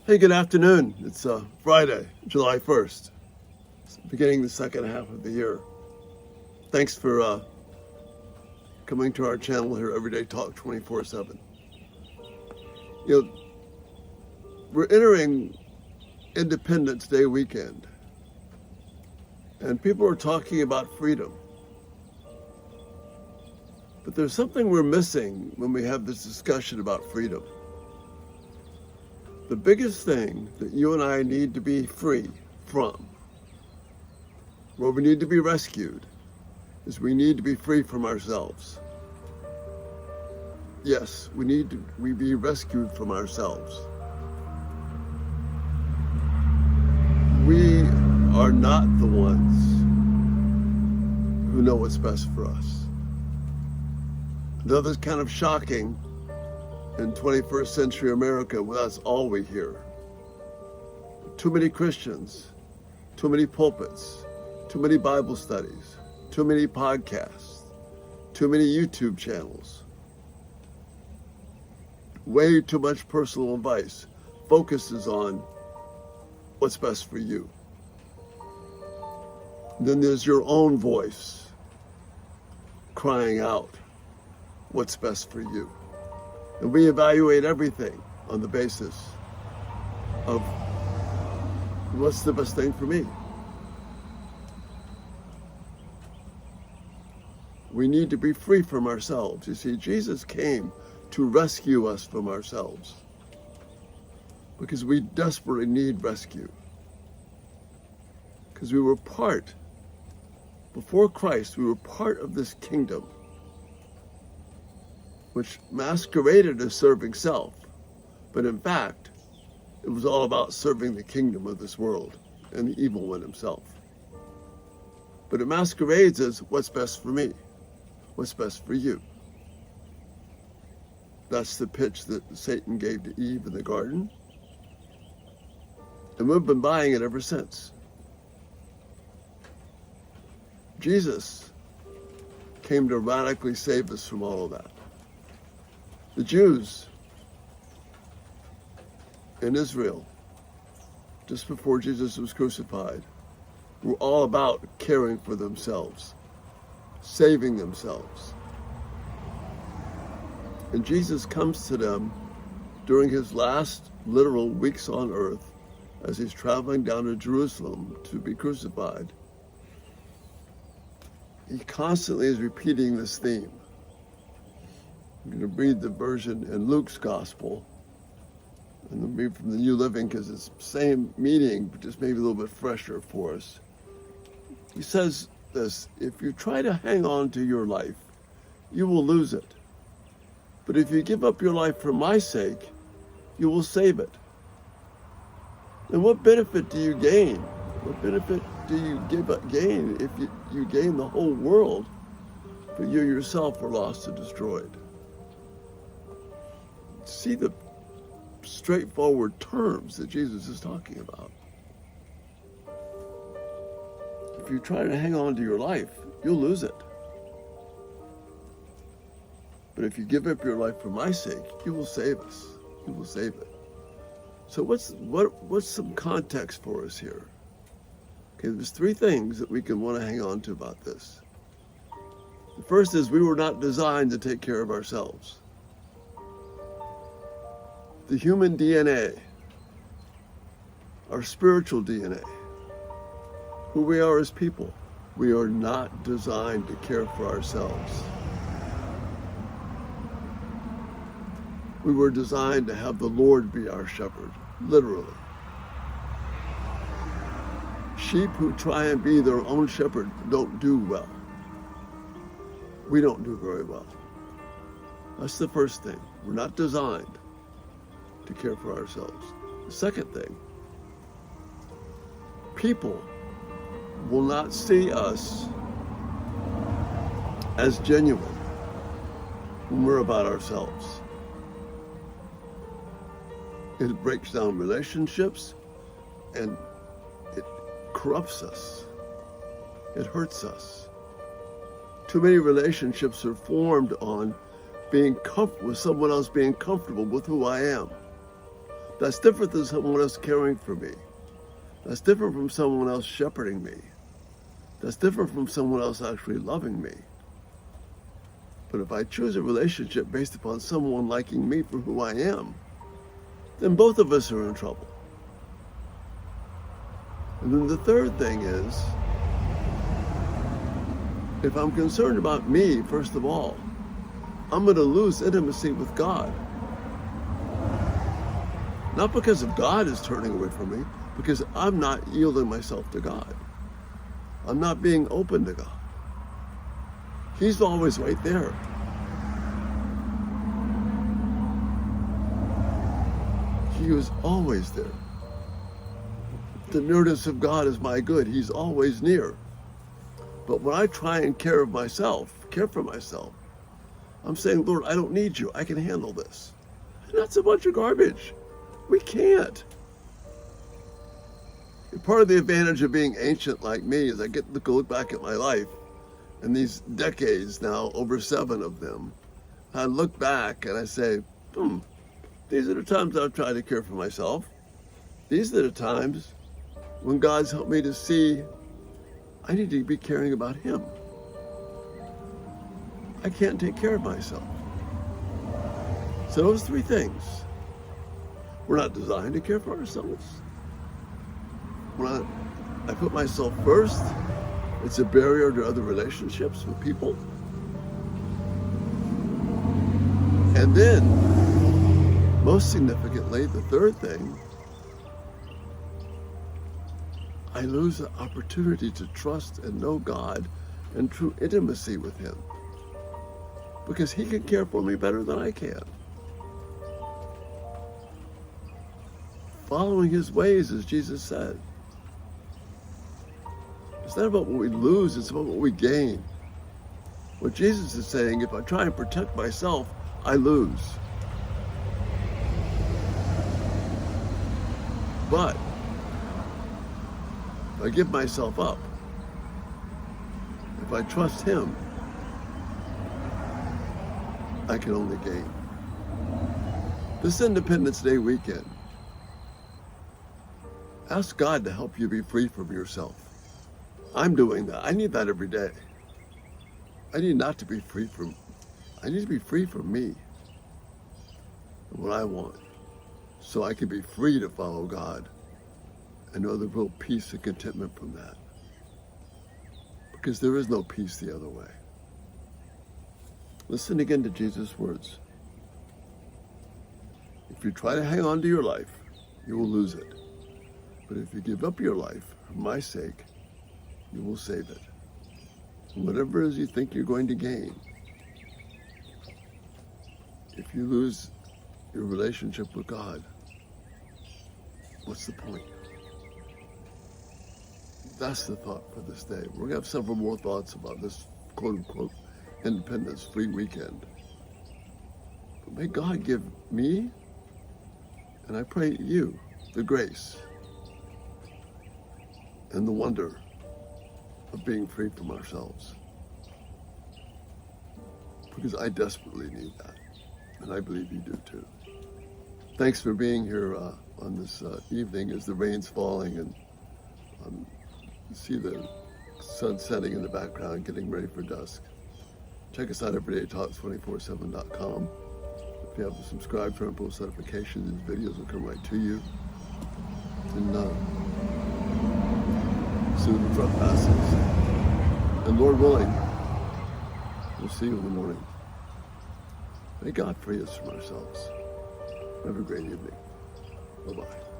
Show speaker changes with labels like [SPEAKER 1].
[SPEAKER 1] Hey, good afternoon. It's Friday, July 1st, beginning the second half of the year. Thanks for coming to our channel here, Everyday Talk 24/7. You know, we're entering Independence Day weekend, and people are talking about freedom. But there's something we're missing when we have this discussion about freedom. The biggest thing that you and I need to be free from, where we need to be rescued, is we need to be free from ourselves. Yes, we need to be rescued from ourselves. We are not the ones who know what's best for us. Though that's kind of shocking in 21st century America, well, that's all we hear. Too many Christians, too many pulpits, too many Bible studies, too many podcasts, too many YouTube channels. Way too much personal advice focuses on what's best for you. Then there's your own voice crying out what's best for you. And we evaluate everything on the basis of what's the best thing for me. We need to be free from ourselves. You see, Jesus came to rescue us from ourselves because we desperately need rescue. Because we were before Christ, we were part of this kingdom which masqueraded as serving self, but in fact, it was all about serving the kingdom of this world and the evil one himself. But it masquerades as what's best for me, what's best for you. That's the pitch that Satan gave to Eve in the garden, and we've been buying it ever since. Jesus came to radically save us from all of that. The Jews in Israel, just before Jesus was crucified, were all about caring for themselves, saving themselves. And Jesus comes to them during his last literal weeks on earth as he's traveling down to Jerusalem to be crucified. He constantly is repeating this theme. I'm going to read the version in Luke's gospel, and then read from the New Living because it's the same meaning, but just maybe a little bit fresher for us. He says this: if you try to hang on to your life, you will lose it. But if you give up your life for my sake, you will save it. And what benefit do you gain? What benefit do you gain if you gain the whole world, but you yourself are lost and destroyed? See the straightforward terms that Jesus is talking about. If you try to hang on to your life, you'll lose it. But if you give up your life for my sake, you will save us. You will save it. So what's some context for us here? Okay, there's three things that we can want to hang on to about this. The first is we were not designed to take care of ourselves. The human DNA, our spiritual DNA, who we are as people, we are not designed to care for ourselves. We were designed to have the Lord be our shepherd, literally. Sheep who try and be their own shepherd don't do well. We don't do very well. That's the first thing. We're not designed to care for ourselves. The second thing, people will not see us as genuine when we're about ourselves. It breaks down relationships and it corrupts us. It hurts us. Too many relationships are formed on being comfortable with someone else, being comfortable with who I am. That's different than someone else caring for me. That's different from someone else shepherding me. That's different from someone else actually loving me. But if I choose a relationship based upon someone liking me for who I am, then both of us are in trouble. And then the third thing is, if I'm concerned about me, first of all, I'm going to lose intimacy with God. Not because of God is turning away from me, because I'm not yielding myself to God. I'm not being open to God. He's always right there. He was always there. The nearness of God is my good. He's always near. But when I try and care for myself, I'm saying, Lord, I don't need you. I can handle this. And that's a bunch of garbage. We can't. And part of the advantage of being ancient like me is I get to look back at my life and these decades now, over 7 of them. I look back and I say, these are the times I've tried to care for myself. These are the times when God's helped me to see I need to be caring about Him. I can't take care of myself. So those 3 things. We're not designed to care for ourselves. I put myself first. It's a barrier to other relationships with people. And then, most significantly, the third thing, I lose the opportunity to trust and know God and true intimacy with Him. Because He can care for me better than I can. Following His ways, as Jesus said. It's not about what we lose, it's about what we gain. What Jesus is saying, if I try and protect myself, I lose. But if I give myself up, if I trust Him, I can only gain. This Independence Day weekend, ask God to help you be free from yourself. I'm doing that. I need that every day. I need to be free from me and what I want, so I can be free to follow God and know the real peace and contentment from that. Because there is no peace the other way. Listen again to Jesus' words. If you try to hang on to your life, you will lose it. But if you give up your life for my sake, you will save it. And whatever it is you think you're going to gain, if you lose your relationship with God, what's the point? That's the thought for this day. We're going to have several more thoughts about this quote-unquote Independence Free Weekend. But may God give me, and I pray you, the grace and the wonder of being free from ourselves. Because I desperately need that. And I believe you do too. Thanks for being here on this evening as the rain's falling and you see the sun setting in the background, getting ready for dusk. Check us out everydaytalks247.com. If you have to subscribe, turn on post notifications, these videos will come right to you. And soon the truck passes. And Lord willing, we'll see you in the morning. May God free us from ourselves. Have a great evening. Bye-bye.